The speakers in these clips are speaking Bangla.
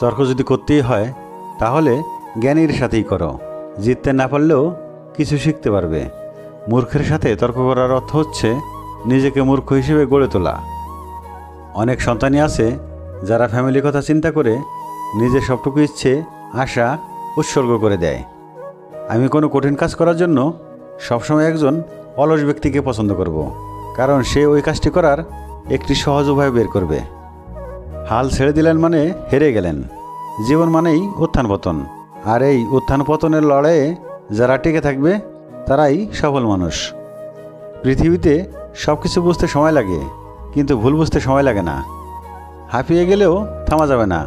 তর্ক যদি করতেই হয় তাহলে জ্ঞানীর সাথেই করো। জিততে না পারলেও কিছু শিখতে পারবে। মূর্খের সাথে তর্ক করার অর্থ হচ্ছে নিজেকে মূর্খ হিসেবে গড়ে তোলা। অনেক সন্তানই আছে যারা ফ্যামিলির কথা চিন্তা করে নিজের সবটুকু ইচ্ছে আশা উৎসর্গ করে দেয়। আমি কোনো কঠিন কাজ করার জন্য সবসময় একজন অলস ব্যক্তিকে পছন্দ করব, কারণ সে ওই কাজটি করার একটি সহজ উপায় বের করবে। হাল ছেড়ে দিলেন মানে হেরে গেলেন। জীবন মানেই উত্থান পতন, আর এই উত্থান পতনের লড়াইয়ে যারা টিকে থাকবে তারাই সফল মানুষ। পৃথিবীতে সব কিছু বুঝতে সময় লাগে, কিন্তু ভুল বুঝতে সময় লাগে না। হাঁপিয়ে গেলেও থামা যাবে না,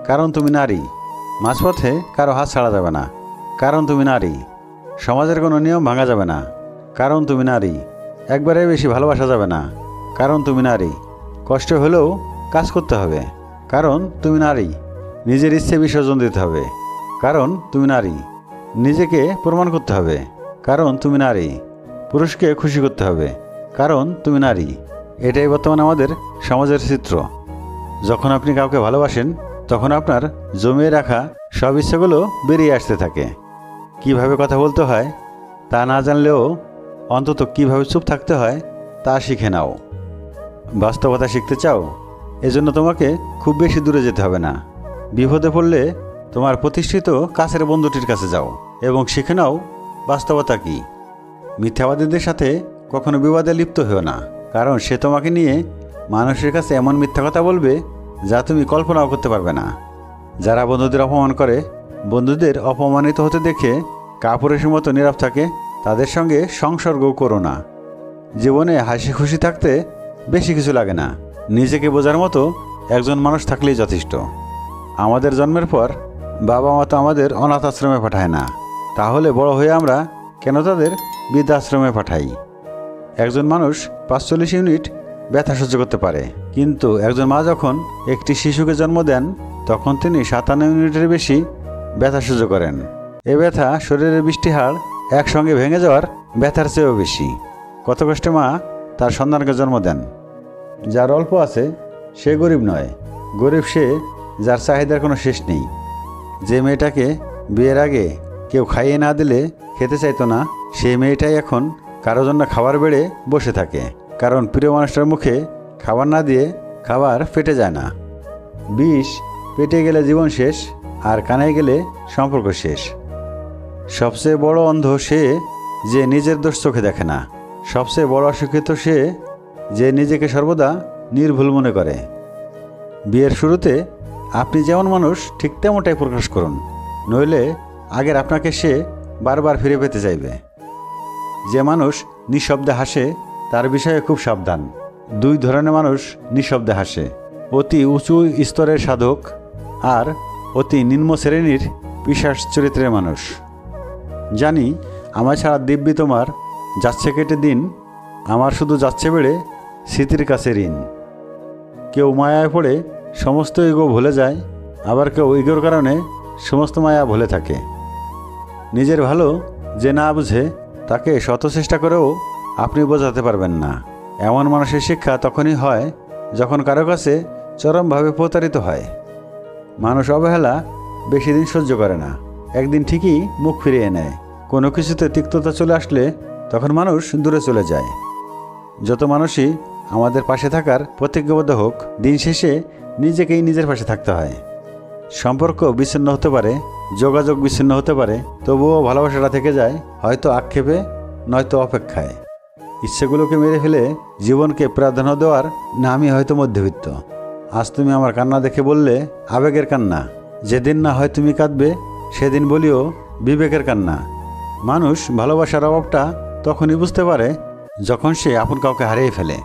কারণ তুমি নারী। মাঝপথে কারো হাত ছাড়া যাবে না, কারণ তুমি নারী। সমাজের কোনো নিয়ম ভাঙা যাবে না, কারণ তুমি নারী। একবারে বেশি ভালোবাসা যাবে না, কারণ তুমি নারী। কষ্ট হলেও কাজ করতে হবে, কারণ তুমি নারী। নিজের ইচ্ছে বিসর্জন দিতে হবে, কারণ তুমি নারী। নিজেকে প্রমাণ করতে হবে, কারণ তুমি নারী। পুরুষকে খুশি করতে হবে, কারণ তুমি নারী। এটাই বর্তমানে আমাদের সমাজের চিত্র। যখন আপনি কাউকে ভালোবাসেন তখন আপনার জমিয়ে রাখা সব ইচ্ছেগুলো বেরিয়ে আসতে থাকে। কিভাবে কথা বলতে হয় তা না জানলেও অন্তত কিভাবে চুপ থাকতে হয় তা শিখে নাও। বাস্তবতা শিখতে চাও? এজন্য তোমাকে খুব বেশি দূরে যেতে হবে না। বিপদে পড়লে তোমার প্রতিষ্ঠিত কাছের বন্ধুটির কাছে যাও এবং শিখে নাও বাস্তবতা কী। মিথ্যাবাদীদের সাথে কখনো বিবাদে লিপ্ত হও না, কারণ সে তোমাকে নিয়ে মানুষের কাছে এমন মিথ্যা কথা বলবে যা তুমি কল্পনাও করতে পারবে না। যারা বন্ধুদের অপমান করে, বন্ধুদের অপমানিত হতে দেখে কাপুরুষের মতো নীরব থাকে, তাদের সঙ্গে সংসর্গও করো না। জীবনে হাসি খুশি থাকতে বেশি কিছু লাগে না। নিজেকে বোঝার মতো একজন মানুষ থাকলেই যথেষ্ট। আমাদের জন্মের পর বাবা মা তো আমাদের অনাথ আশ্রমে পাঠায় না, তাহলে বড় হয়ে আমরা কেন তাদের বৃদ্ধাশ্রমে পাঠাই? একজন মানুষ 45 ইউনিট ব্যথা সহ্য করতে পারে, কিন্তু একজন মা যখন একটি শিশুকে জন্ম দেন তখন তিনি 57 ইউনিটের বেশি ব্যথা সহ্য করেন। এ ব্যথা শরীরের 20টি হাড় একসঙ্গে ভেঙে যাওয়ার ব্যথার চেয়েও বেশি। কত কষ্টে মা তার সন্তানকে জন্ম দেন। যার অল্প আছে সে গরিব নয়, গরিব সে যার চাহিদার কোনো শেষ নেই। যে মেয়েটাকে বিয়ের আগে কেউ খাইয়ে না দিলে খেতে চাইতো না, সেই মেয়েটাই এখন কারো জন্য খাবার বেড়ে বসে থাকে, কারণ প্রিয় মানুষটার মুখে খাবার না দিয়ে খাবার পেটে যায় না। বিষ পেটে গেলে জীবন শেষ, আর কানে গেলে সম্পর্ক শেষ। সবচেয়ে বড় অন্ধ সে যে নিজের দোষ চোখে দেখে না। সবচেয়ে বড় অশিক্ষিত সে যে নিজেকে সর্বদা নির্ভুল মনে করে। বিয়ের শুরুতে আপনি যেমন মানুষ ঠিক তেমনটাই প্রকাশ করুন, নইলে আগের আপনাকে সে বারবার ফিরে পেতে চাইবে। যে মানুষ নিঃশব্দে হাসে তার বিষয়ে খুব সাবধান। দুই ধরনের মানুষ নিঃশব্দে হাসে: অতি উঁচু স্তরের সাধক আর অতি নিম্ন শ্রেণীর পিশাচ চরিত্রের মানুষ। জানি আমার ছাড়া দিব্যি তোমার যাচ্ছে কেটে দিন, আমার শুধু যাচ্ছে বেড়ে স্মৃতির কাছে ঋণ। কেউ মায়ায় পড়ে সমস্ত ইগো ভুলে যায়, আবার কেউ ইগোর কারণে সমস্ত মায়া ভুলে থাকে। নিজের ভালো যে না বুঝে তাকে শত চেষ্টা করেও আপনি বোঝাতে পারবেন না। এমন মানুষের শিক্ষা তখনই হয় যখন কারো কাছে চরমভাবে প্রতারিত হয়। মানুষ অবহেলা বেশি দিন সহ্য করে না, একদিন ঠিকই মুখ ফিরিয়ে নেয়। কোনো কিছুতে তিক্ততা চলে আসলে তখন মানুষ দূরে চলে যায়। যত মানুষই আমাদের পাশে থাকার প্রতিজ্ঞাবদ্ধ হোক, দিন শেষে নিজেকেই নিজের পাশে থাকতে হয়। সম্পর্ক বিচ্ছিন্ন হতে পারে, যোগাযোগ বিচ্ছিন্ন হতে পারে, তবুও ভালোবাসাটা থেকে যায়, হয়তো আক্ষেপে নয়তো অপেক্ষায়। ইচ্ছেগুলোকে মেরে ফেলে জীবনকে প্রাধান্য দেওয়ার নামই হয়তো মধ্যবিত্ত। আজ তুমি আমার কান্না দেখে বললে আবেগের কান্না, যেদিন না হয় তুমি কাঁদবে সেদিন বলিও বিবেকের কান্না। মানুষ ভালোবাসার অভাবটা তখনই বুঝতে পারে যখন সে আপন কাউকে হারিয়ে ফেলে।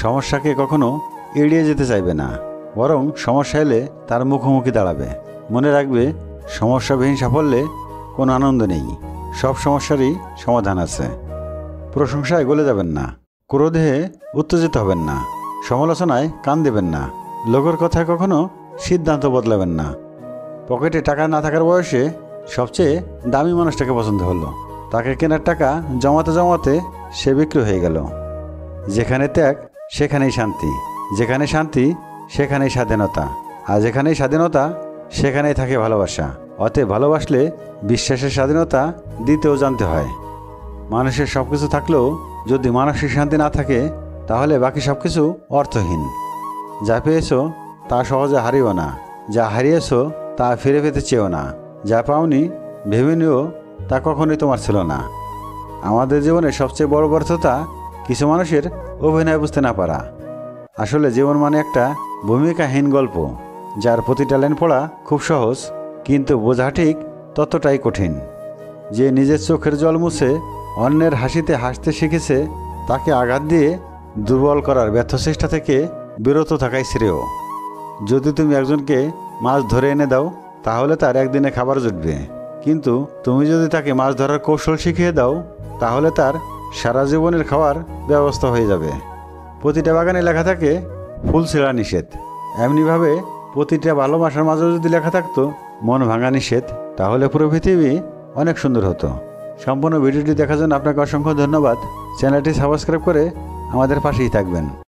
সমস্যাকে কখনো এড়িয়ে যেতে চাইবে না, বরং সমস্যা এলে তার মুখোমুখি দাঁড়াবে। মনে রাখবে, সমস্যাবিহীন সাফল্যে কোনো আনন্দ নেই। সব সমস্যারই সমাধান আছে। প্রশংসায় গলে যাবেন না, ক্রোধে উত্তেজিত হবেন না, সমালোচনায় কান দেবেন না, লোকের কথায় কখনো সিদ্ধান্ত বদলাবেন না। পকেটে টাকা না থাকার বয়সে সবচেয়ে দামি মানুষটাকে পছন্দ হলো, তাকে কেনার টাকা জমাতে জমাতে সে বিক্রি হয়ে গেল। যেখানে ত্যাগ সেখানেই শান্তি, যেখানে শান্তি সেখানেই স্বাধীনতা, আর যেখানেই স্বাধীনতা সেখানেই থাকে ভালোবাসা। অতএব ভালোবাসলে বিশ্বাসের স্বাধীনতা দিতেও জানতে হয়। মানুষের সব কিছু থাকলেও যদি মানসিক শান্তি না থাকে তাহলে বাকি সব কিছু অর্থহীন। যা পেয়েছো তা সহজে হারিও না, যা হারিয়েছো তা ফিরে পেতে চেও না, যা পাওনি ভেবে নিও তা কখনোই তোমার ছিল না। আমাদের জীবনে সবচেয়ে বড় ব্যর্থতা কিছু মানুষের অভিনয় বুঝতে না পারা। আসলে জীবন মানে একটা ভূমিকাহীন গল্প, যার প্রতিটা লাইন পড়া খুব সহজ, কিন্তু বোঝা ঠিক ততটাই কঠিন। যে নিজের চোখের জল মুছে অন্যের হাসিতে হাসতে শিখেছে, তাকে আঘাত দিয়ে দুর্বল করার ব্যর্থ চেষ্টা থেকে বিরত থাকাই শ্রেয়। যদি তুমি একজনকে মাছ ধরে এনে দাও তাহলে তার একদিনে খাবার জুটবে, কিন্তু তুমি যদি তাকে মাছ ধরার কৌশল শিখিয়ে দাও তাহলে তার সারা জীবনের খাওয়ার ব্যবস্থা হয়ে যাবে। প্রতিটা বাগানে লেখা থাকে ফুল ছেঁড়া নিষেধ, এমনিভাবে প্রতিটা ভালোবাসার মাঝেও যদি লেখা থাকতো মন ভাঙা নিষেধ, তাহলে পুরো পৃথিবী অনেক সুন্দর হতো। সম্পূর্ণ ভিডিওটি দেখার জন্য আপনাকে অসংখ্য ধন্যবাদ। চ্যানেলটি সাবস্ক্রাইব করে আমাদের পাশেই থাকবেন।